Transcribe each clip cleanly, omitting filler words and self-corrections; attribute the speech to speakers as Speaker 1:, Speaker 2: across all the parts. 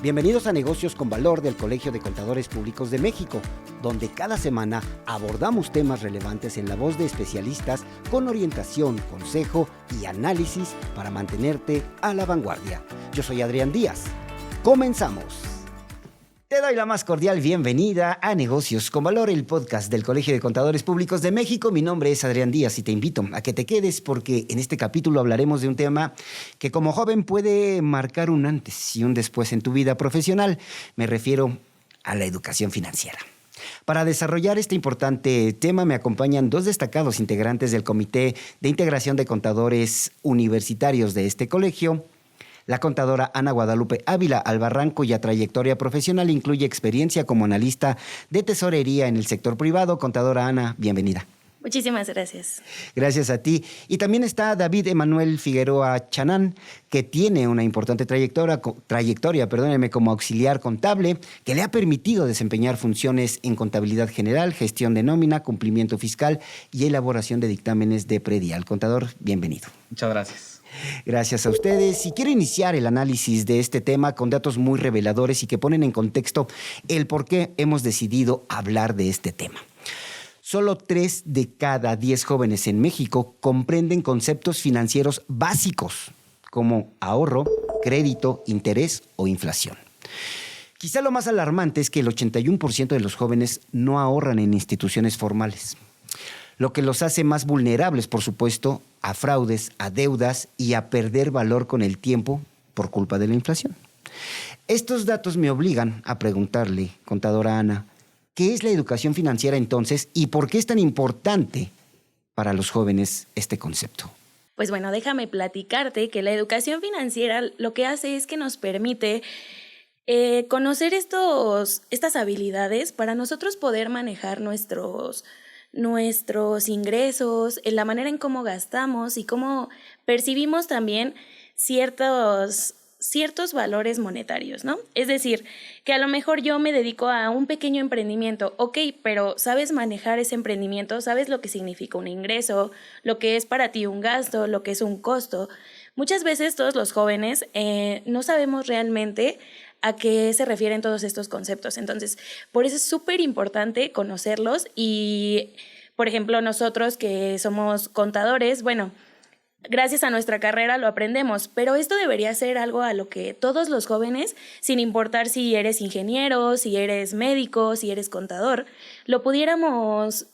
Speaker 1: Bienvenidos a Negocios con Valor del Colegio de Contadores Públicos de México, donde cada semana abordamos temas relevantes en la voz de especialistas con orientación, consejo y análisis para mantenerte a la vanguardia. Yo soy Adrián Díaz. ¡Comenzamos! Te doy la más cordial bienvenida a Negocios con Valor, el podcast del Colegio de Contadores Públicos de México. Mi nombre es Adrián Díaz y te invito a que te quedes porque en este capítulo hablaremos de un tema que como joven puede marcar un antes y un después en tu vida profesional. Me refiero a la educación financiera. Para desarrollar este importante tema me acompañan dos destacados integrantes del Comité de Integración de Contadores Universitarios de este colegio. La contadora Ana Guadalupe Ávila Albarrán, cuya trayectoria profesional incluye experiencia como analista de tesorería en el sector privado. Contadora Ana, bienvenida.
Speaker 2: Muchísimas gracias.
Speaker 1: Gracias a ti. Y también está David Emanuel Figueroa Chanán, que tiene una importante trayectoria, como auxiliar contable, que le ha permitido desempeñar funciones en contabilidad general, gestión de nómina, cumplimiento fiscal y elaboración de dictámenes de predial. Contador, bienvenido.
Speaker 3: Muchas gracias.
Speaker 1: Gracias a ustedes. Y quiero iniciar el análisis de este tema con datos muy reveladores y que ponen en contexto el por qué hemos decidido hablar de este tema. Solo 3 de cada 10 jóvenes en México comprenden conceptos financieros básicos como ahorro, crédito, interés o inflación. Quizá lo más alarmante es que el 81% de los jóvenes no ahorran en instituciones formales, lo que los hace más vulnerables, por supuesto, a fraudes, a deudas y a perder valor con el tiempo por culpa de la inflación. Estos datos me obligan a preguntarle, contadora Ana, ¿qué es la educación financiera entonces y por qué es tan importante para los jóvenes este concepto?
Speaker 2: Pues bueno, déjame platicarte que la educación financiera lo que hace es que nos permite conocer estas habilidades para nosotros poder manejar nuestros ingresos, en la manera en cómo gastamos y cómo percibimos también ciertos valores monetarios, ¿no? Es decir, que a lo mejor yo me dedico a un pequeño emprendimiento, ok, pero ¿sabes manejar ese emprendimiento? ¿Sabes lo que significa un ingreso? Lo que es para ti un gasto, lo que es un costo. Muchas veces todos los jóvenes no sabemos realmente a qué se refieren todos estos conceptos. Entonces, por eso es súper importante conocerlos y, por ejemplo, nosotros que somos contadores, bueno, gracias a nuestra carrera lo aprendemos, pero esto debería ser algo a lo que todos los jóvenes, sin importar si eres ingeniero, si eres médico, si eres contador, lo pudiéramos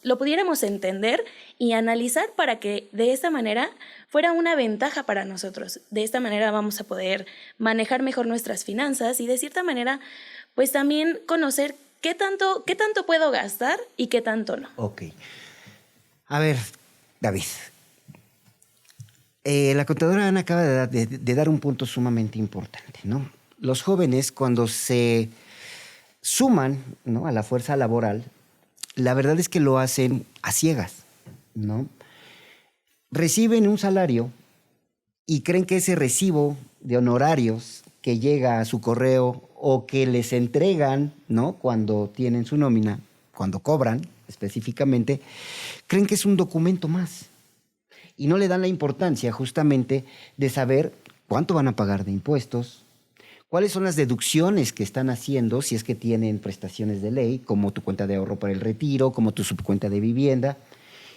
Speaker 2: entender y analizar para que de esta manera fuera una ventaja para nosotros. De esta manera vamos a poder manejar mejor nuestras finanzas y de cierta manera, pues también conocer qué tanto puedo gastar y qué tanto no.
Speaker 1: Ok. A ver, David. La contadora Ana acaba de dar un punto sumamente importante, ¿no? Los jóvenes, cuando se suman, ¿no?, a la fuerza laboral, la verdad es que lo hacen a ciegas, ¿no? Reciben un salario y creen que ese recibo de honorarios que llega a su correo o que les entregan, ¿no?, cuando tienen su nómina, cuando cobran específicamente, creen que es un documento más. Y no le dan la importancia justamente de saber cuánto van a pagar de impuestos, cuáles son las deducciones que están haciendo si es que tienen prestaciones de ley, como tu cuenta de ahorro para el retiro, como tu subcuenta de vivienda,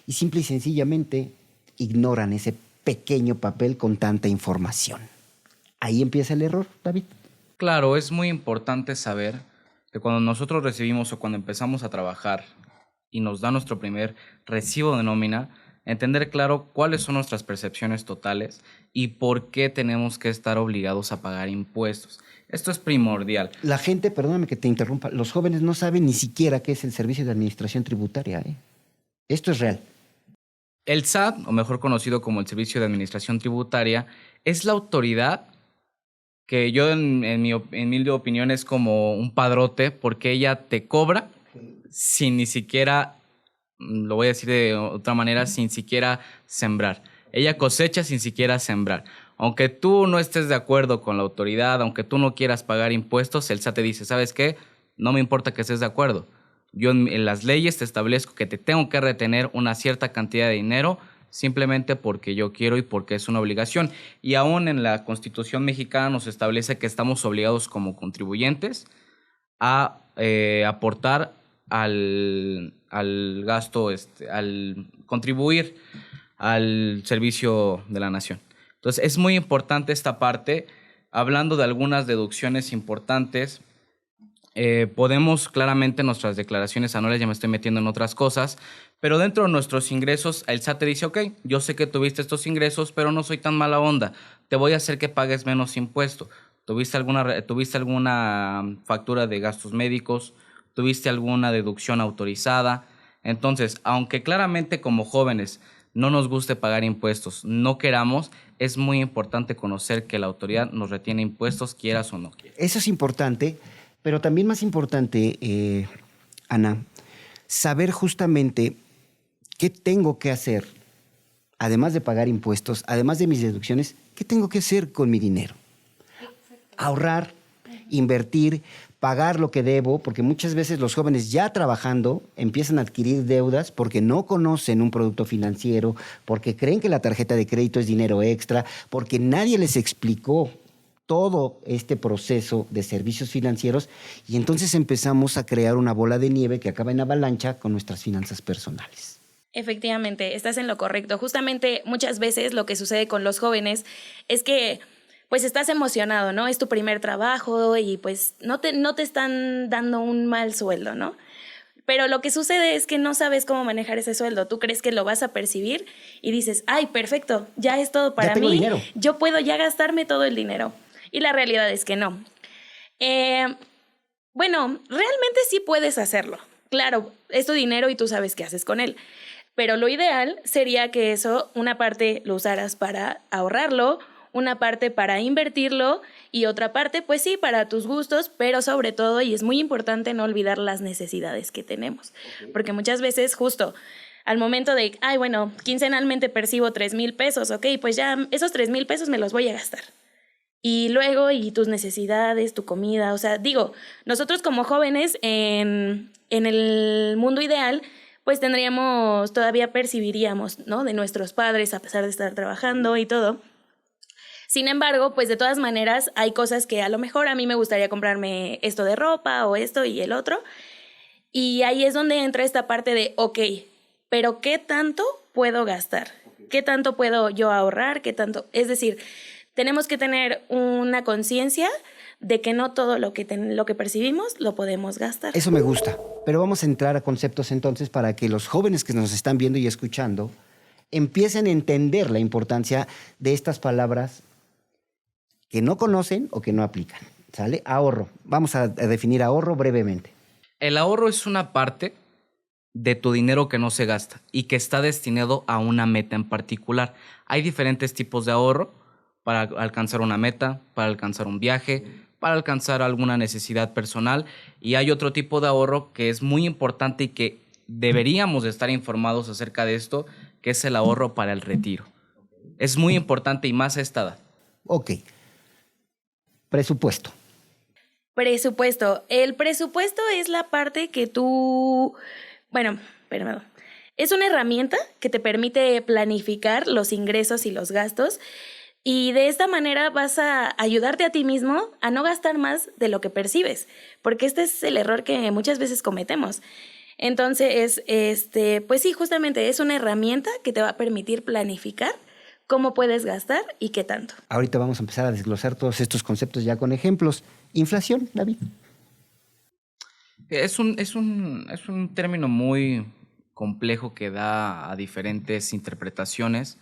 Speaker 1: y simple y sencillamente ignoran ese pequeño papel con tanta información. Ahí empieza el error, David.
Speaker 3: Claro, es muy importante saber que cuando nosotros recibimos o cuando empezamos a trabajar y nos da nuestro primer recibo de nómina, entender claro cuáles son nuestras percepciones totales y por qué tenemos que estar obligados a pagar impuestos. Esto es primordial.
Speaker 1: La gente, perdóname que te interrumpa, los jóvenes no saben ni siquiera qué es el Servicio de Administración Tributaria, ¿eh? Esto es real.
Speaker 3: El SAT, o mejor conocido como el Servicio de Administración Tributaria, es la autoridad que yo en mi humilde opinión es como un padrote porque ella te cobra sin ni siquiera, lo voy a decir de otra manera, sin siquiera sembrar. Ella cosecha sin siquiera sembrar. Aunque tú no estés de acuerdo con la autoridad, aunque tú no quieras pagar impuestos, el SAT te dice, ¿sabes qué? No me importa que estés de acuerdo. Yo en las leyes te establezco que te tengo que retener una cierta cantidad de dinero simplemente porque yo quiero y porque es una obligación. Y aún en la Constitución mexicana nos establece que estamos obligados como contribuyentes a aportar al gasto, al contribuir al servicio de la nación. Entonces es muy importante esta parte. Hablando de algunas deducciones importantes, podemos claramente en nuestras declaraciones anuales, ya me estoy metiendo en otras cosas, pero dentro de nuestros ingresos el SAT te dice, ok, yo sé que tuviste estos ingresos, pero no soy tan mala onda, te voy a hacer que pagues menos impuesto. ¿Tuviste alguna factura de gastos médicos? ¿Tuviste alguna deducción autorizada? Entonces, aunque claramente como jóvenes no nos guste pagar impuestos, no queramos, es muy importante conocer que la autoridad nos retiene impuestos, quieras o no quieras.
Speaker 1: Eso es importante, pero también más importante, Ana, saber justamente qué tengo que hacer, además de pagar impuestos, además de mis deducciones, qué tengo que hacer con mi dinero. Ahorrar, invertir, pagar lo que debo, porque muchas veces los jóvenes ya trabajando empiezan a adquirir deudas porque no conocen un producto financiero, porque creen que la tarjeta de crédito es dinero extra, porque nadie les explicó todo este proceso de servicios financieros y entonces empezamos a crear una bola de nieve que acaba en avalancha con nuestras finanzas personales.
Speaker 2: Efectivamente, estás en lo correcto. Justamente muchas veces lo que sucede con los jóvenes es que pues estás emocionado, ¿no? Es tu primer trabajo y pues no te están dando un mal sueldo, ¿no? Pero lo que sucede es que no sabes cómo manejar ese sueldo. Tú crees que lo vas a percibir y dices, ay, perfecto, ya es todo para mí.
Speaker 1: Dinero.
Speaker 2: Yo puedo ya gastarme todo el dinero. Y la realidad es que no. Bueno, realmente sí puedes hacerlo. Claro, es tu dinero y tú sabes qué haces con él. Pero lo ideal sería que eso, una parte lo usaras para ahorrarlo, una parte para invertirlo y otra parte, pues sí, para tus gustos, pero sobre todo, y es muy importante no olvidar las necesidades que tenemos. Porque muchas veces justo al momento de, ay, bueno, quincenalmente percibo 3,000 pesos, ok, pues ya esos 3,000 pesos me los voy a gastar. Y luego, y tus necesidades, tu comida, o sea, digo, nosotros como jóvenes en el mundo ideal, pues todavía percibiríamos, ¿no? De nuestros padres a pesar de estar trabajando y todo. Sin embargo, pues de todas maneras hay cosas que a lo mejor a mí me gustaría comprarme esto de ropa o esto y el otro. Y ahí es donde entra esta parte de, ok, pero ¿qué tanto puedo gastar? ¿Qué tanto puedo yo ahorrar? ¿Qué tanto? Es decir, tenemos que tener una conciencia de que no todo lo que percibimos lo podemos gastar.
Speaker 1: Eso me gusta, pero vamos a entrar a conceptos entonces para que los jóvenes que nos están viendo y escuchando empiecen a entender la importancia de estas palabras que no conocen o que no aplican. ¿Sale? Ahorro. Vamos a definir ahorro brevemente.
Speaker 3: El ahorro es una parte de tu dinero que no se gasta y que está destinado a una meta en particular. Hay diferentes tipos de ahorro para alcanzar una meta, para alcanzar un viaje, para alcanzar alguna necesidad personal, y hay otro tipo de ahorro que es muy importante y que deberíamos de estar informados acerca de esto, que es el ahorro para el retiro. Es muy importante y más a esta edad.
Speaker 1: Ok. Presupuesto.
Speaker 2: El presupuesto es la parte que es una herramienta que te permite planificar los ingresos y los gastos y de esta manera vas a ayudarte a ti mismo a no gastar más de lo que percibes, porque este es el error que muchas veces cometemos. Entonces, pues sí, justamente es una herramienta que te va a permitir planificar cómo puedes gastar y qué tanto.
Speaker 1: Ahorita vamos a empezar a desglosar todos estos conceptos ya con ejemplos. Inflación, David.
Speaker 3: Es un término muy complejo que da a diferentes interpretaciones,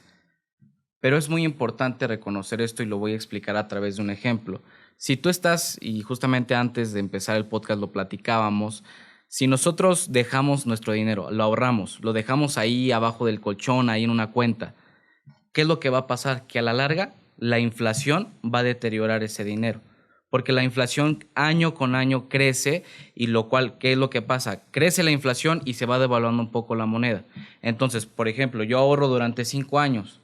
Speaker 3: pero es muy importante reconocer esto y lo voy a explicar a través de un ejemplo. Si tú estás, y justamente antes de empezar el podcast lo platicábamos, si nosotros dejamos nuestro dinero, lo ahorramos, lo dejamos ahí abajo del colchón, ahí en una cuenta, ¿qué es lo que va a pasar? Que a la larga la inflación va a deteriorar ese dinero, porque la inflación año con año crece y lo cual, ¿qué es lo que pasa? Crece la inflación y se va devaluando un poco la moneda. Entonces, por ejemplo, yo ahorro durante 5 años,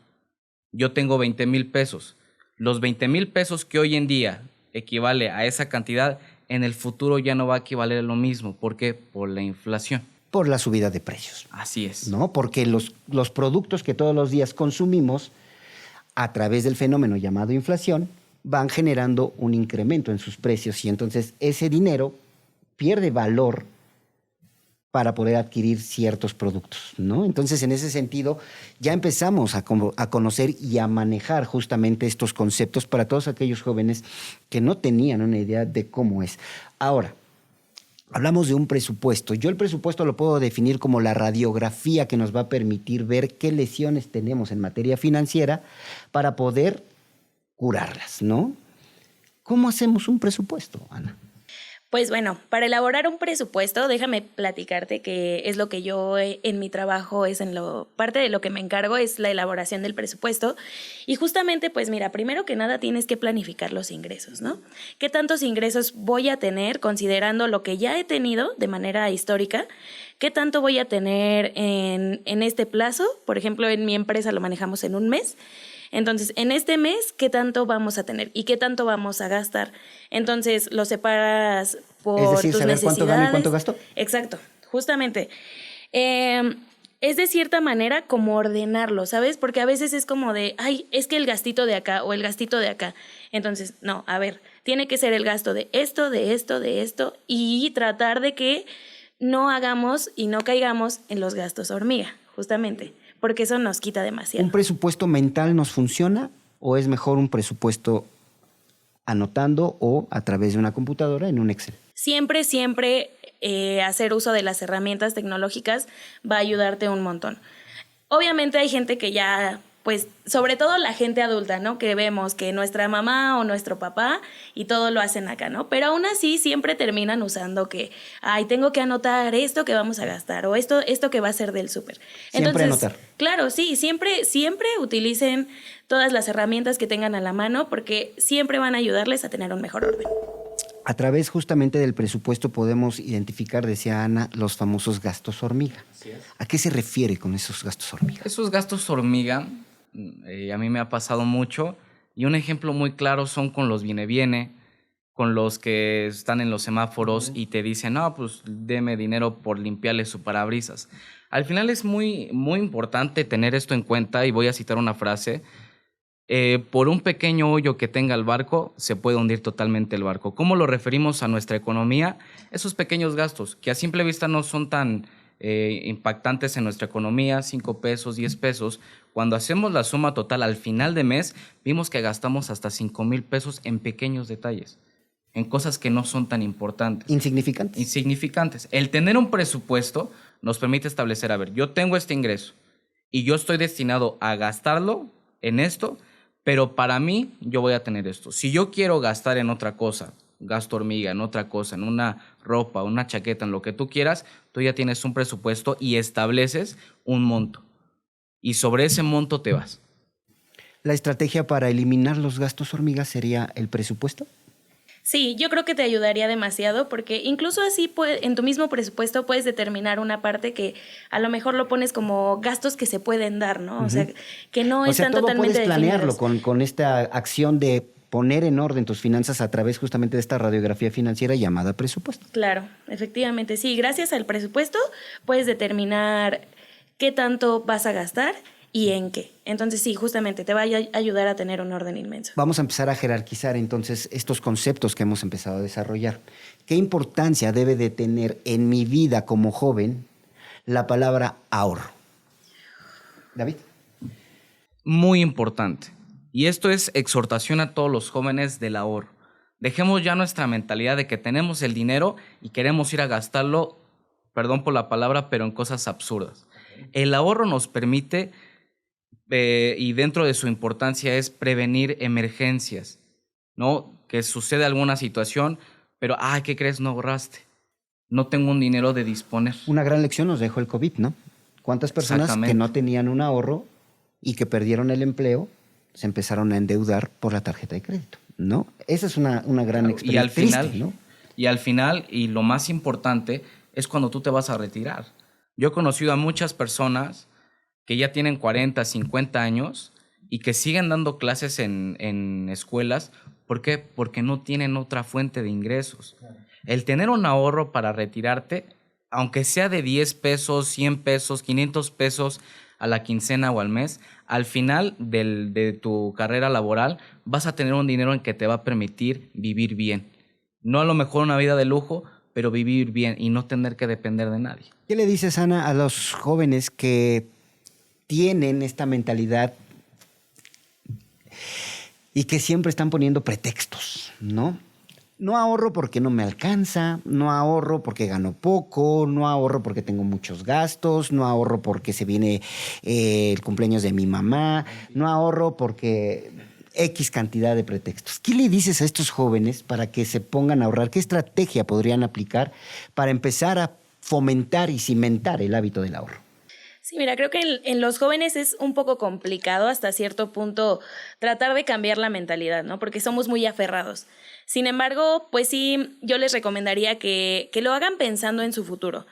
Speaker 3: yo tengo 20,000 pesos. Los 20,000 pesos que hoy en día equivale a esa cantidad, en el futuro ya no va a equivaler a lo mismo. ¿Por qué? Por la inflación.
Speaker 1: por la subida de precios.
Speaker 3: Así es.
Speaker 1: ¿No? Porque los productos que todos los días consumimos, a través del fenómeno llamado inflación, van generando un incremento en sus precios y entonces ese dinero pierde valor para poder adquirir ciertos productos, ¿no? Entonces, en ese sentido, ya empezamos a conocer y a manejar justamente estos conceptos para todos aquellos jóvenes que no tenían una idea de cómo es. Ahora, hablamos de un presupuesto. Yo el presupuesto lo puedo definir como la radiografía que nos va a permitir ver qué lesiones tenemos en materia financiera para poder curarlas, ¿no? ¿Cómo hacemos un presupuesto, Ana?
Speaker 2: Pues bueno, para elaborar un presupuesto, déjame platicarte que es lo que yo en mi trabajo, parte de lo que me encargo es la elaboración del presupuesto. Y justamente, pues mira, primero que nada tienes que planificar los ingresos, ¿no? ¿Qué tantos ingresos voy a tener considerando lo que ya he tenido de manera histórica? ¿Qué tanto voy a tener en este plazo? Por ejemplo, en mi empresa lo manejamos en un mes. Entonces, en este mes, ¿qué tanto vamos a tener y qué tanto vamos a gastar? Entonces, lo separas por
Speaker 1: es decir,
Speaker 2: tus
Speaker 1: saber
Speaker 2: necesidades.
Speaker 1: Cuánto gano y cuánto gasto.
Speaker 2: Exacto, justamente. Es de cierta manera como ordenarlo, ¿sabes? Porque a veces es como de, ay, es que el gastito de acá o el gastito de acá. Entonces, no, a ver, tiene que ser el gasto de esto, de esto, de esto y tratar de que no hagamos y no caigamos en los gastos hormiga, justamente. Porque eso nos quita demasiado.
Speaker 1: ¿Un presupuesto mental nos funciona o es mejor un presupuesto anotando o a través de una computadora en un Excel?
Speaker 2: Siempre hacer uso de las herramientas tecnológicas va a ayudarte un montón. Obviamente hay gente que ya, pues sobre todo la gente adulta, ¿no? Que vemos que nuestra mamá o nuestro papá y todo lo hacen acá, ¿no? Pero aún así siempre terminan usando que, ay, tengo que anotar esto que vamos a gastar o esto que va a ser del súper.
Speaker 1: Siempre anotar.
Speaker 2: Claro, sí, siempre utilicen todas las herramientas que tengan a la mano porque siempre van a ayudarles a tener un mejor orden.
Speaker 1: A través justamente del presupuesto podemos identificar, decía Ana, los famosos gastos hormiga.
Speaker 3: Así es.
Speaker 1: ¿A qué se refiere con esos gastos hormiga?
Speaker 3: Esos gastos hormiga, a mí me ha pasado mucho y un ejemplo muy claro son con los viene, con los que están en los semáforos y te dicen, no, pues deme dinero por limpiarle su parabrisas. Al final es muy, muy importante tener esto en cuenta y voy a citar una frase. Por un pequeño hoyo que tenga el barco, se puede hundir totalmente el barco. ¿Cómo lo referimos a nuestra economía? Esos pequeños gastos, que a simple vista no son tan impactantes en nuestra economía, 5 pesos, 10 pesos. Cuando hacemos la suma total al final de mes, vimos que gastamos hasta 5,000 pesos en pequeños detalles, en cosas que no son tan importantes.
Speaker 1: Insignificantes.
Speaker 3: Insignificantes. El tener un presupuesto nos permite establecer, a ver, yo tengo este ingreso y yo estoy destinado a gastarlo en esto, pero para mí yo voy a tener esto. Si yo quiero gastar en otra cosa, gasto hormiga, en otra cosa, en una ropa, una chaqueta, en lo que tú quieras, tú ya tienes un presupuesto y estableces un monto. Y sobre ese monto te vas.
Speaker 1: ¿La estrategia para eliminar los gastos hormiga sería el presupuesto?
Speaker 2: Sí, yo creo que te ayudaría demasiado porque incluso así en tu mismo presupuesto puedes determinar una parte que a lo mejor lo pones como gastos que se pueden dar, ¿no? O sea, que no están
Speaker 1: todo
Speaker 2: totalmente
Speaker 1: puedes planearlo
Speaker 2: definidos.
Speaker 1: con esta acción de poner en orden tus finanzas a través justamente de esta radiografía financiera llamada presupuesto.
Speaker 2: Claro, efectivamente, sí. Gracias al presupuesto puedes determinar qué tanto vas a gastar y en qué. Entonces sí, justamente te va a ayudar a tener un orden inmenso.
Speaker 1: Vamos a empezar a jerarquizar entonces estos conceptos que hemos empezado a desarrollar. ¿Qué importancia debe de tener en mi vida como joven la palabra ahorro? David.
Speaker 3: Muy importante. Y esto es exhortación a todos los jóvenes del ahorro. Dejemos ya nuestra mentalidad de que tenemos el dinero y queremos ir a gastarlo, perdón por la palabra, pero en cosas absurdas. El ahorro nos permite, y dentro de su importancia es prevenir emergencias, ¿no? Que sucede alguna situación, pero, ¿qué crees? No ahorraste. No tengo un dinero de disponer.
Speaker 1: Una gran lección nos dejó el COVID, ¿no? ¿Cuántas personas que no tenían un ahorro y que perdieron el empleo se empezaron a endeudar por la tarjeta de crédito, ¿no? Esa es una gran experiencia.
Speaker 3: Y al final,
Speaker 1: triste, ¿no?
Speaker 3: Y al final, y lo más importante, es cuando tú te vas a retirar. Yo he conocido a muchas personas que ya tienen 40, 50 años y que siguen dando clases en escuelas. ¿Por qué? Porque no tienen otra fuente de ingresos. El tener un ahorro para retirarte aunque sea de 10 pesos, 100 pesos, 500 pesos a la quincena o al mes, al final de tu carrera laboral vas a tener un dinero en que te va a permitir vivir bien. No a lo mejor una vida de lujo, pero vivir bien y no tener que depender de nadie.
Speaker 1: ¿Qué le dices, Ana, a los jóvenes que tienen esta mentalidad y que siempre están poniendo pretextos, ¿no? No ahorro porque no me alcanza, no ahorro porque gano poco, no ahorro porque tengo muchos gastos, no ahorro porque se viene el cumpleaños de mi mamá, no ahorro porque X cantidad de pretextos. ¿Qué le dices a estos jóvenes para que se pongan a ahorrar? ¿Qué estrategia podrían aplicar para empezar a fomentar y cimentar el hábito del ahorro?
Speaker 2: Sí, mira, creo que en los jóvenes es un poco complicado hasta cierto punto tratar de cambiar la mentalidad, ¿no? Porque somos muy aferrados. Sin embargo, pues sí, yo les recomendaría que lo hagan pensando en su futuro.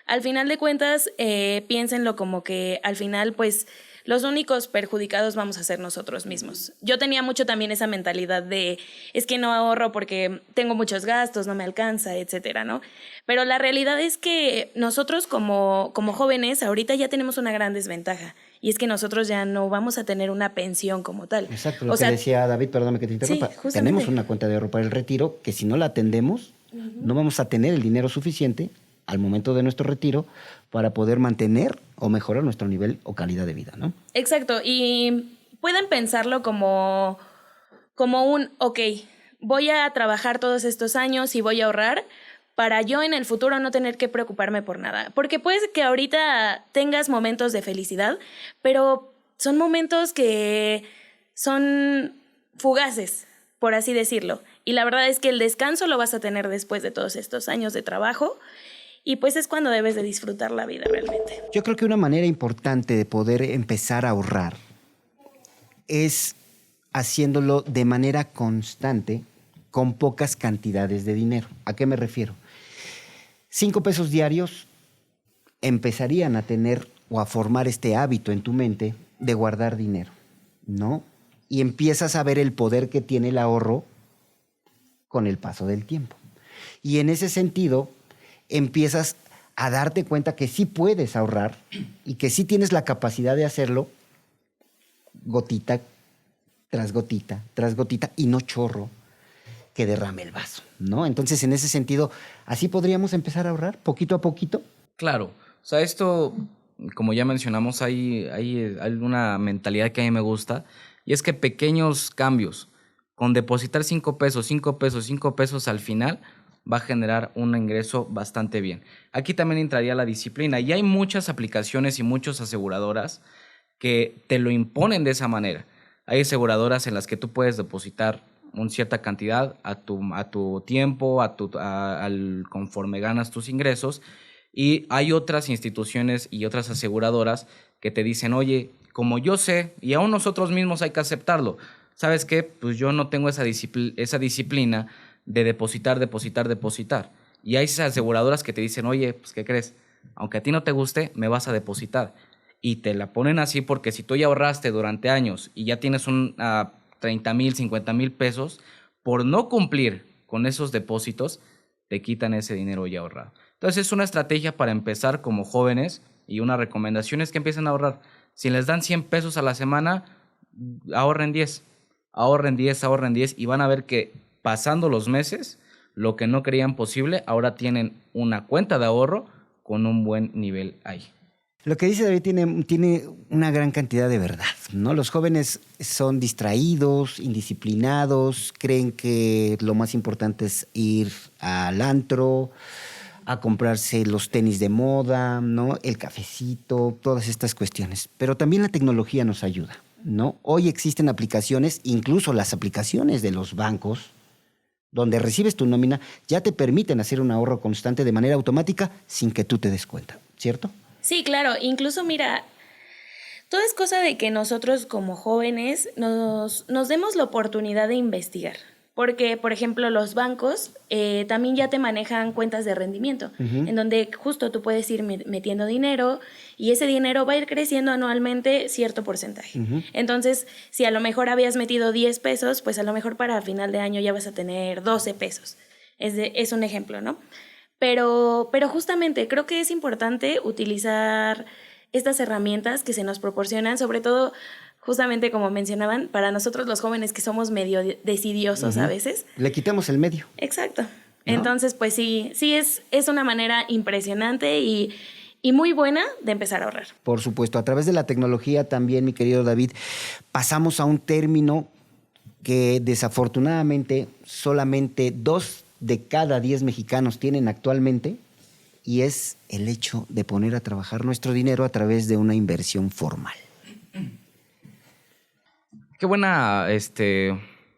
Speaker 2: Al final de cuentas, piénsenlo como que al final, pues, los únicos perjudicados vamos a ser nosotros mismos. Yo tenía mucho también esa mentalidad de, es que no ahorro porque tengo muchos gastos, no me alcanza, etcétera, ¿no? Pero la realidad es que nosotros como jóvenes ahorita ya tenemos una gran desventaja. Y es que nosotros ya no vamos a tener una pensión como tal.
Speaker 1: Exacto, lo que decía David, perdóname que te interrumpa.
Speaker 2: Sí,
Speaker 1: tenemos una cuenta de ahorro para el retiro que si no la atendemos, no vamos a tener el dinero suficiente al momento de nuestro retiro para poder mantener o mejorar nuestro nivel o calidad de vida, ¿no?
Speaker 2: Exacto, y pueden pensarlo como ok, voy a trabajar todos estos años y voy a ahorrar para yo en el futuro no tener que preocuparme por nada. Porque puede que ahorita tengas momentos de felicidad, pero son momentos que son fugaces, por así decirlo. Y la verdad es que el descanso lo vas a tener después de todos estos años de trabajo. Y pues es cuando debes de disfrutar la vida realmente.
Speaker 1: Yo creo que una manera importante de poder empezar a ahorrar es haciéndolo de manera constante con pocas cantidades de dinero. ¿A qué me refiero? 5 pesos diarios empezarían a tener o a formar este hábito en tu mente de guardar dinero, ¿no? Y empiezas a ver el poder que tiene el ahorro con el paso del tiempo. Y en ese sentido, empiezas a darte cuenta que sí puedes ahorrar y que sí tienes la capacidad de hacerlo gotita tras gotita, tras gotita y no chorro que derrame el vaso, ¿no? Entonces, en ese sentido, así podríamos empezar a ahorrar poquito a poquito.
Speaker 3: Claro, o sea, esto, como ya mencionamos, hay una mentalidad que a mí me gusta y es que pequeños cambios, con depositar 5 pesos, 5 pesos, 5 pesos al final, va a generar un ingreso bastante bien. Aquí también entraría la disciplina y hay muchas aplicaciones y muchas aseguradoras que te lo imponen de esa manera. Hay aseguradoras en las que tú puedes depositar una cierta cantidad a tu tiempo, conforme ganas tus ingresos, y hay otras instituciones y otras aseguradoras que te dicen, oye, como yo sé, y aún nosotros mismos hay que aceptarlo, ¿sabes qué? Pues yo no tengo esa disciplina de depositar. Y hay esas aseguradoras que te dicen, oye, pues ¿qué crees? Aunque a ti no te guste, me vas a depositar. Y te la ponen así porque si tú ya ahorraste durante años y ya tienes 30,000, 50,000 pesos, por no cumplir con esos depósitos, te quitan ese dinero ya ahorrado. Entonces es una estrategia para empezar como jóvenes y una recomendación es que empiecen a ahorrar. Si les dan 100 pesos a la semana, ahorren 10 y van a ver que pasando los meses, lo que no creían posible, ahora tienen una cuenta de ahorro con un buen nivel ahí.
Speaker 1: Lo que dice David tiene una gran cantidad de verdad, ¿no? Los jóvenes son distraídos, indisciplinados, creen que lo más importante es ir al antro, a comprarse los tenis de moda, ¿no? El cafecito, todas estas cuestiones. Pero también la tecnología nos ayuda, ¿no? Hoy existen aplicaciones, incluso las aplicaciones de los bancos, donde recibes tu nómina, ya te permiten hacer un ahorro constante de manera automática sin que tú te des cuenta, ¿cierto?
Speaker 2: Sí, claro. Incluso, mira, todo es cosa de que nosotros como jóvenes nos demos la oportunidad de investigar. Porque, por ejemplo, los bancos también ya te manejan cuentas de rendimiento, en donde justo tú puedes ir metiendo dinero y ese dinero va a ir creciendo anualmente cierto porcentaje. Entonces, si a lo mejor habías metido 10 pesos, pues a lo mejor para final de año ya vas a tener 12 pesos. Es un ejemplo, ¿no? Pero justamente creo que es importante utilizar estas herramientas que se nos proporcionan, sobre todo, justamente como mencionaban, para nosotros los jóvenes que somos medio decidiosos a veces.
Speaker 1: Le quitamos el medio.
Speaker 2: Exacto.
Speaker 1: ¿No?
Speaker 2: Entonces, pues sí es una manera impresionante y muy buena de empezar a ahorrar.
Speaker 1: Por supuesto, a través de la tecnología también, mi querido David, pasamos a un término que desafortunadamente solamente 2 de cada 10 mexicanos tienen actualmente, y es el hecho de poner a trabajar nuestro dinero a través de una inversión formal.
Speaker 3: Qué buena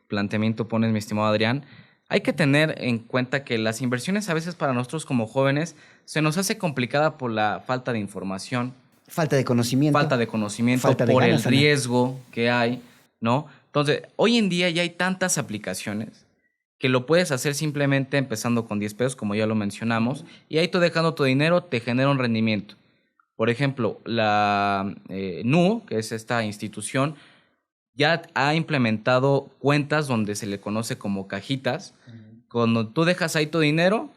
Speaker 3: planteamiento pones, mi estimado Adrián. Hay que tener en cuenta que las inversiones a veces para nosotros como jóvenes se nos hace complicada por la falta de información.
Speaker 1: Falta de conocimiento.
Speaker 3: Falta de conocimiento,
Speaker 1: falta de
Speaker 3: por
Speaker 1: ganas,
Speaker 3: el riesgo que hay, ¿no? Entonces, hoy en día ya hay tantas aplicaciones que lo puedes hacer simplemente empezando con 10 pesos, como ya lo mencionamos, y ahí tú dejando tu dinero te genera un rendimiento. Por ejemplo, la NU, que es esta institución, ya ha implementado cuentas donde se le conoce como cajitas. Cuando tú dejas ahí tu dinero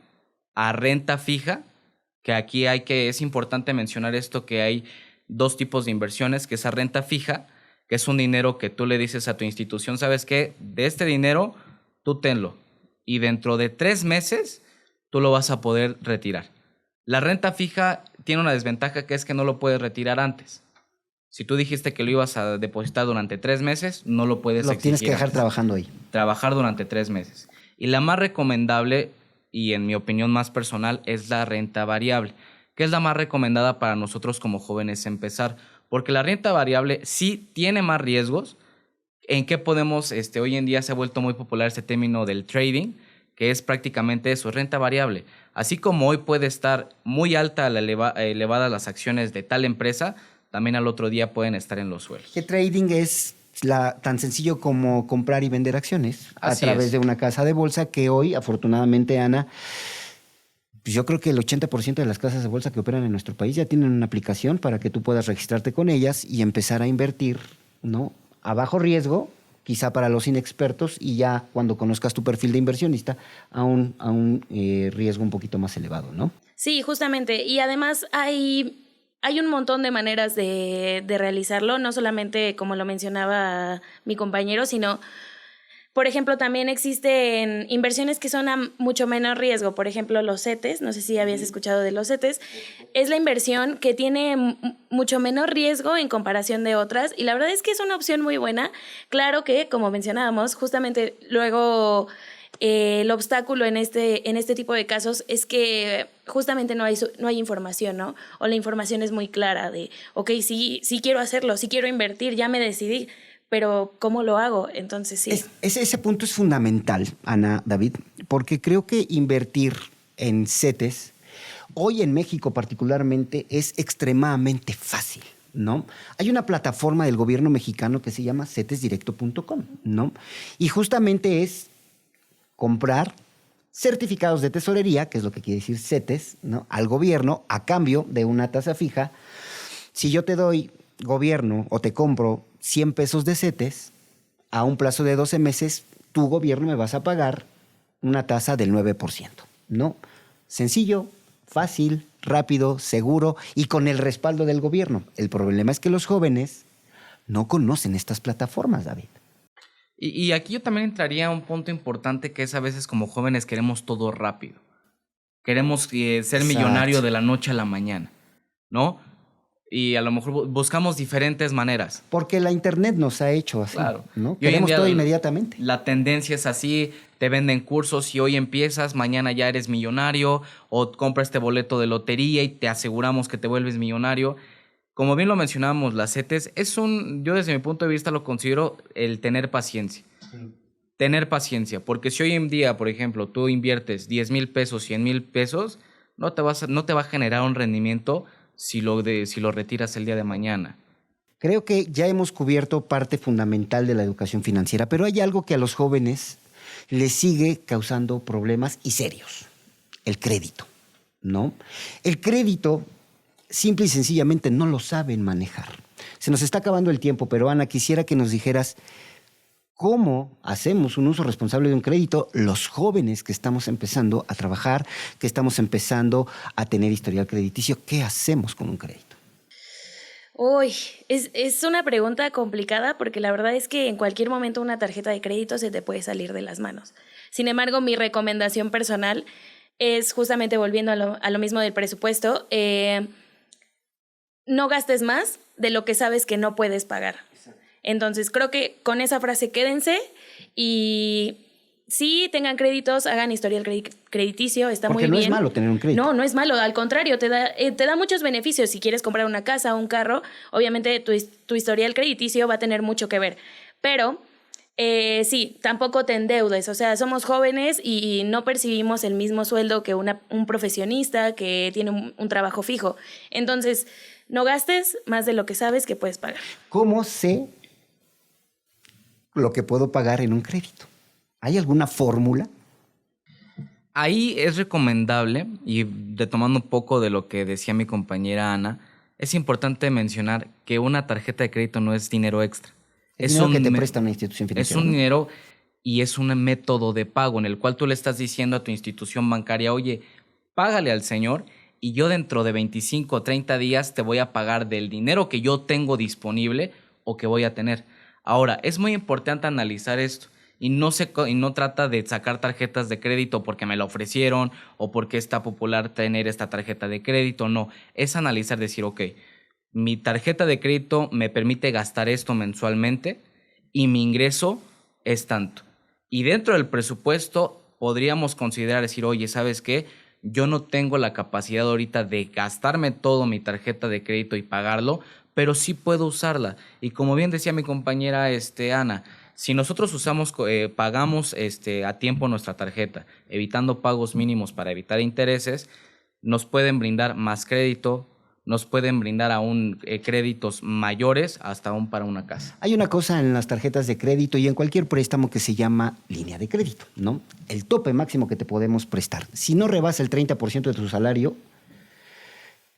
Speaker 3: a renta fija, que aquí es importante mencionar esto, que hay 2 tipos de inversiones, que es a renta fija, que es un dinero que tú le dices a tu institución, ¿sabes qué? De este dinero, tú tenlo. Y dentro de 3 meses, tú lo vas a poder retirar. La renta fija tiene una desventaja, que es que no lo puedes retirar antes. Si tú dijiste que lo ibas a depositar durante 3 meses, no lo puedes exigir.
Speaker 1: Lo tienes que dejar
Speaker 3: antes.
Speaker 1: trabajando ahí.
Speaker 3: Trabajar durante 3 meses. Y la más recomendable, y en mi opinión más personal, es la renta variable, que es la más recomendada para nosotros como jóvenes empezar. Porque la renta variable sí tiene más riesgos. ¿En qué podemos? Hoy en día se ha vuelto muy popular este término del trading, que es prácticamente eso, renta variable. Así como hoy puede estar muy alta elevada las acciones de tal empresa, también al otro día pueden estar en los suelos.
Speaker 1: Que trading es tan sencillo como comprar y vender acciones a través de una casa de bolsa, que hoy, afortunadamente, Ana, pues yo creo que el 80% de las casas de bolsa que operan en nuestro país ya tienen una aplicación para que tú puedas registrarte con ellas y empezar a invertir, ¿no? A bajo riesgo, quizá para los inexpertos, y ya cuando conozcas tu perfil de inversionista, a un riesgo un poquito más elevado, ¿no?
Speaker 2: Sí, justamente. Y además hay un montón de maneras de realizarlo, no solamente como lo mencionaba mi compañero, sino, por ejemplo, también existen inversiones que son a mucho menos riesgo. Por ejemplo, los CETES, no sé si habías escuchado de los CETES, es la inversión que tiene mucho menos riesgo en comparación de otras, y la verdad es que es una opción muy buena. Claro que, como mencionábamos, justamente luego el obstáculo en este tipo de casos es que justamente no hay información, ¿no? O la información es muy clara de, ok, sí quiero hacerlo, sí quiero invertir, ya me decidí, pero ¿cómo lo hago? Entonces sí.
Speaker 1: Ese punto es fundamental, Ana, David, porque creo que invertir en CETES, hoy en México particularmente, es extremadamente fácil, ¿no? Hay una plataforma del gobierno mexicano que se llama cetesdirecto.com, ¿no? Y justamente es comprar certificados de tesorería, que es lo que quiere decir CETES, ¿no?, al gobierno a cambio de una tasa fija. Si yo te doy, gobierno, o te compro 100 pesos de CETES, a un plazo de 12 meses, tu gobierno me vas a pagar una tasa del 9%, ¿no? Sencillo, fácil, rápido, seguro y con el respaldo del gobierno. El problema es que los jóvenes no conocen estas plataformas, David.
Speaker 3: Y aquí yo también entraría a un punto importante, que es a veces como jóvenes queremos todo rápido. Queremos ser millonario de la noche a la mañana, ¿no? Y a lo mejor buscamos diferentes maneras.
Speaker 1: Porque la internet nos ha hecho así,
Speaker 3: claro,
Speaker 1: ¿no? Queremos todo inmediatamente.
Speaker 3: La tendencia es así, te venden cursos y hoy empiezas, mañana ya eres millonario, o compras este boleto de lotería y te aseguramos que te vuelves millonario. Como bien lo mencionábamos, las CETES yo desde mi punto de vista lo considero el tener paciencia. Sí. Tener paciencia, porque si hoy en día, por ejemplo, tú inviertes 10,000 pesos, 100,000 pesos, no te va a generar un rendimiento si lo retiras el día de mañana.
Speaker 1: Creo que ya hemos cubierto parte fundamental de la educación financiera, pero hay algo que a los jóvenes les sigue causando problemas y serios: el crédito, ¿no? El crédito simple y sencillamente no lo saben manejar. Se nos está acabando el tiempo, pero Ana, quisiera que nos dijeras ¿Cómo hacemos un uso responsable de un crédito los jóvenes que estamos empezando a trabajar, que estamos empezando a tener historial crediticio? ¿Qué hacemos con un crédito?
Speaker 2: Uy, es una pregunta complicada porque la verdad es que en cualquier momento una tarjeta de crédito se te puede salir de las manos. Sin embargo, mi recomendación personal es justamente volviendo a lo mismo del presupuesto, no gastes más de lo que sabes que no puedes pagar. Entonces, creo que con esa frase quédense y sí tengan créditos, hagan historial crediticio, está
Speaker 1: Porque
Speaker 2: muy bien.
Speaker 1: no es malo tener un crédito.
Speaker 2: No es malo, al contrario, te da muchos beneficios. Si quieres comprar una casa o un carro, obviamente tu historial crediticio va a tener mucho que ver. Pero sí, tampoco te endeudes. O sea, somos jóvenes y no percibimos el mismo sueldo que un profesionista que tiene un trabajo fijo. Entonces, no gastes más de lo que sabes que puedes pagar.
Speaker 1: ¿Cómo sé lo que puedo pagar en un crédito? ¿Hay alguna fórmula?
Speaker 3: Ahí es recomendable, y retomando un poco de lo que decía mi compañera Ana, es importante mencionar que una tarjeta de crédito no es dinero extra.
Speaker 1: Es dinero que te presta una institución
Speaker 3: Es
Speaker 1: financiera.
Speaker 3: un
Speaker 1: ¿no?
Speaker 3: dinero y es un método de pago en el cual tú le estás diciendo a tu institución bancaria, oye, págale al señor y yo dentro de 25 o 30 días te voy a pagar del dinero que yo tengo disponible o que voy a tener. Ahora, es muy importante analizar esto y no trata de sacar tarjetas de crédito porque me la ofrecieron o porque está popular tener esta tarjeta de crédito. No, es analizar, decir, ok, mi tarjeta de crédito me permite gastar esto mensualmente y mi ingreso es tanto. Y dentro del presupuesto podríamos considerar decir, oye, ¿sabes qué? Yo no tengo la capacidad ahorita de gastarme todo mi tarjeta de crédito y pagarlo, pero sí puedo usarla. Y como bien decía mi compañera Ana, si nosotros pagamos a tiempo nuestra tarjeta, evitando pagos mínimos para evitar intereses, nos pueden brindar más crédito, nos pueden brindar aún créditos mayores hasta aún para una casa.
Speaker 1: Hay una cosa en las tarjetas de crédito y en cualquier préstamo que se llama línea de crédito, ¿no? El tope máximo que te podemos prestar. Si no rebasa el 30% de tu salario,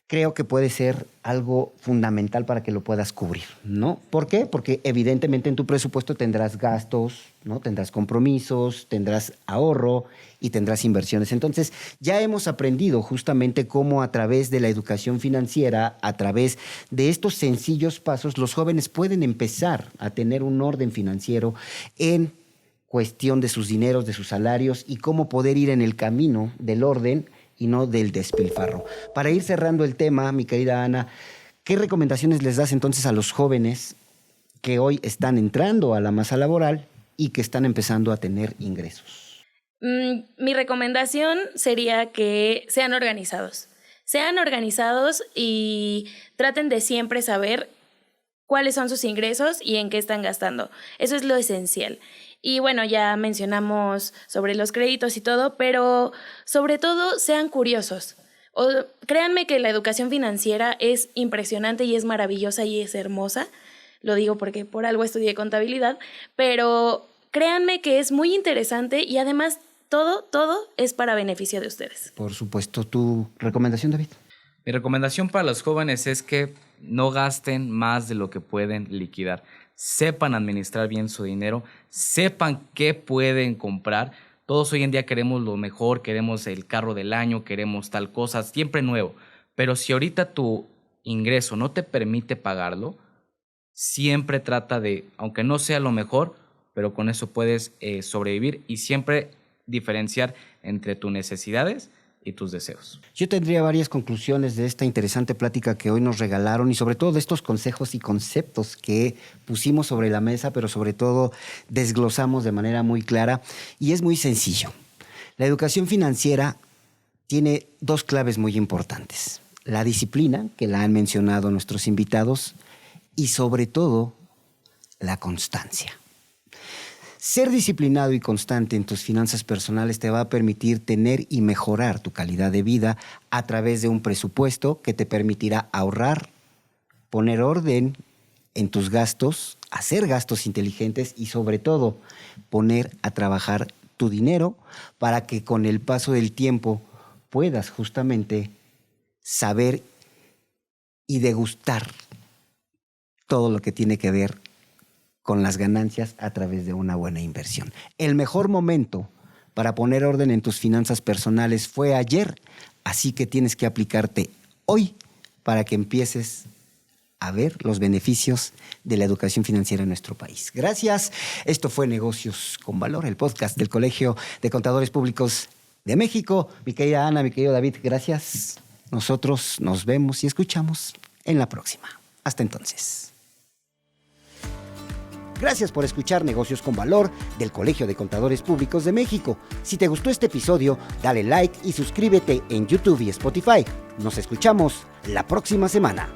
Speaker 1: creo que puede ser algo fundamental para que lo puedas cubrir, ¿no? ¿Por qué? Porque evidentemente en tu presupuesto tendrás gastos, ¿no? Tendrás compromisos, tendrás ahorro y tendrás inversiones. Entonces, ya hemos aprendido justamente cómo a través de la educación financiera, a través de estos sencillos pasos, los jóvenes pueden empezar a tener un orden financiero en cuestión de sus dineros, de sus salarios y cómo poder ir en el camino del orden y no del despilfarro. Para ir cerrando el tema, mi querida Ana, ¿qué recomendaciones les das entonces a los jóvenes que hoy están entrando a la masa laboral y que están empezando a tener ingresos?
Speaker 2: Mi recomendación sería que sean organizados. Sean organizados y traten de siempre saber cuáles son sus ingresos y en qué están gastando. Eso es lo esencial. Y bueno, ya mencionamos sobre los créditos y todo, pero sobre todo sean curiosos. Créanme que la educación financiera es impresionante y es maravillosa y es hermosa. Lo digo porque por algo estudié contabilidad, pero créanme que es muy interesante y además todo es para beneficio de ustedes.
Speaker 1: Por supuesto. ¿Tu recomendación, David?
Speaker 3: Mi recomendación para los jóvenes es que no gasten más de lo que pueden liquidar. Sepan administrar bien su dinero, sepan qué pueden comprar. Todos hoy en día queremos lo mejor, queremos el carro del año, queremos tal cosa, siempre nuevo. Pero si ahorita tu ingreso no te permite pagarlo, siempre trata de, aunque no sea lo mejor, pero con eso puedes sobrevivir y siempre diferenciar entre tus necesidades y tus deseos.
Speaker 1: Yo tendría varias conclusiones de esta interesante plática que hoy nos regalaron y sobre todo de estos consejos y conceptos que pusimos sobre la mesa, pero sobre todo desglosamos de manera muy clara y es muy sencillo. La educación financiera tiene dos claves muy importantes. La disciplina, que la han mencionado nuestros invitados, y sobre todo la constancia. Ser disciplinado y constante en tus finanzas personales te va a permitir tener y mejorar tu calidad de vida a través de un presupuesto que te permitirá ahorrar, poner orden en tus gastos, hacer gastos inteligentes y sobre todo poner a trabajar tu dinero para que con el paso del tiempo puedas justamente saber y degustar todo lo que tiene que ver con las ganancias a través de una buena inversión. El mejor momento para poner orden en tus finanzas personales fue ayer, así que tienes que aplicarte hoy para que empieces a ver los beneficios de la educación financiera en nuestro país. Gracias. Esto fue Negocios con Valor, el podcast del Colegio de Contadores Públicos de México. Mi querida Ana, mi querido David, gracias. Nosotros nos vemos y escuchamos en la próxima. Hasta entonces. Gracias por escuchar Negocios con Valor del Colegio de Contadores Públicos de México. Si te gustó este episodio, dale like y suscríbete en YouTube y Spotify. Nos escuchamos la próxima semana.